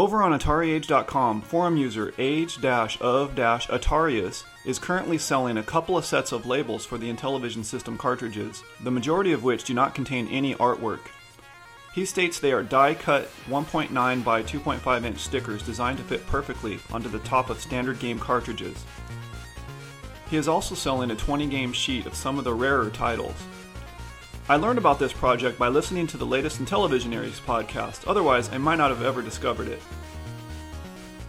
Over on AtariAge.com, forum user age-of-Atarius is currently selling a couple of sets of labels for the Intellivision system cartridges, the majority of which do not contain any artwork. He states they are die-cut 1.9 by 2.5 inch stickers designed to fit perfectly onto the top of standard game cartridges. He is also selling a 20-game sheet of some of the rarer titles. I learned about this project by listening to the latest Intellivisionaries podcast, otherwise I might not have ever discovered it.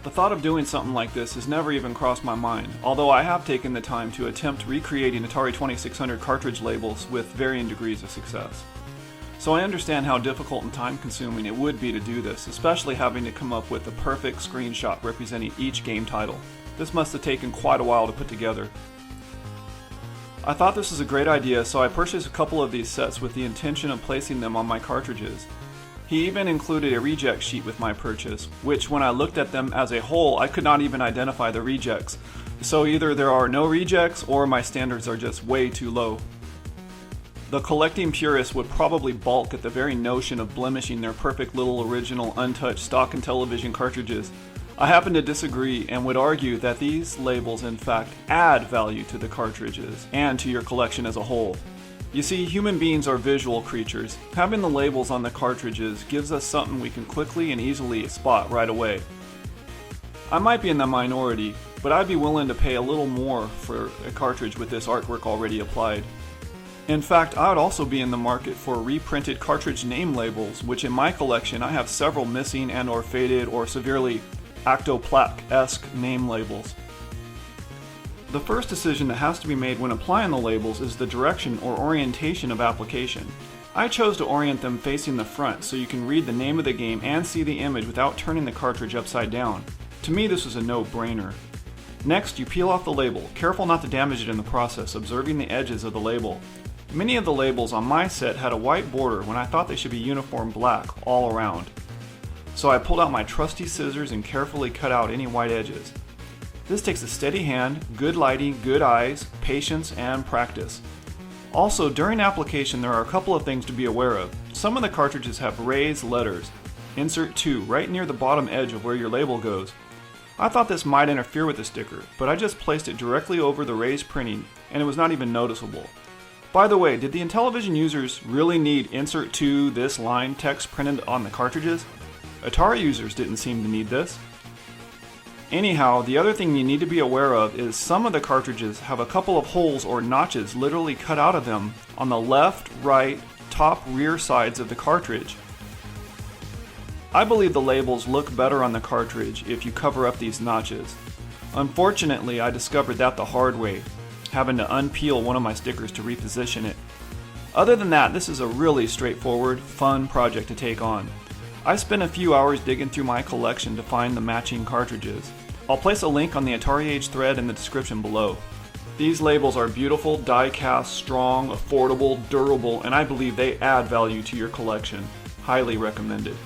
The thought of doing something like this has never even crossed my mind, although I have taken the time to attempt recreating Atari 2600 cartridge labels with varying degrees of success. So I understand how difficult and time-consuming it would be to do this, especially having to come up with the perfect screenshot representing each game title. This must have taken quite a while to put together. I thought this was a great idea, so I purchased a couple of these sets with the intention of placing them on my cartridges. He even included a reject sheet with my purchase, which when I looked at them as a whole, I could not even identify the rejects. So either there are no rejects or my standards are just way too low. The collecting purists would probably balk at the very notion of blemishing their perfect little original untouched stock Intellivision cartridges. I happen to disagree and would argue that these labels in fact add value to the cartridges and to your collection as a whole. You see, human beings are visual creatures. Having the labels on the cartridges gives us something we can quickly and easily spot right away. I might be in the minority, but I'd be willing to pay a little more for a cartridge with this artwork already applied. In fact, I would also be in the market for reprinted cartridge name labels, which in my collection I have several missing and or faded or severely Octoplaque-esque name labels. The first decision that has to be made when applying the labels is the direction or orientation of application. I chose to orient them facing the front so you can read the name of the game and see the image without turning the cartridge upside down. To me, this was a no-brainer. Next, you peel off the label, careful not to damage it in the process, observing the edges of the label. Many of the labels on my set had a white border when I thought they should be uniform black all around. So I pulled out my trusty scissors and carefully cut out any white edges. This takes a steady hand, good lighting, good eyes, patience, and practice. Also, during application there are a couple of things to be aware of. Some of the cartridges have raised letters. Insert 2, right near the bottom edge of where your label goes. I thought this might interfere with the sticker, but I just placed it directly over the raised printing and it was not even noticeable. By the way, did the Intellivision users really need Insert 2 this line text printed on the cartridges? Atari users didn't seem to need this. Anyhow, the other thing you need to be aware of is some of the cartridges have a couple of holes or notches literally cut out of them on the left, right, top, rear sides of the cartridge. I believe the labels look better on the cartridge if you cover up these notches. Unfortunately, I discovered that the hard way, having to unpeel one of my stickers to reposition it. Other than that, this is a really straightforward, fun project to take on. I spent a few hours digging through my collection to find the matching cartridges. I'll place a link on the AtariAge thread in the description below. These labels are beautiful, die-cast, strong, affordable, durable, and I believe they add value to your collection. Highly recommended.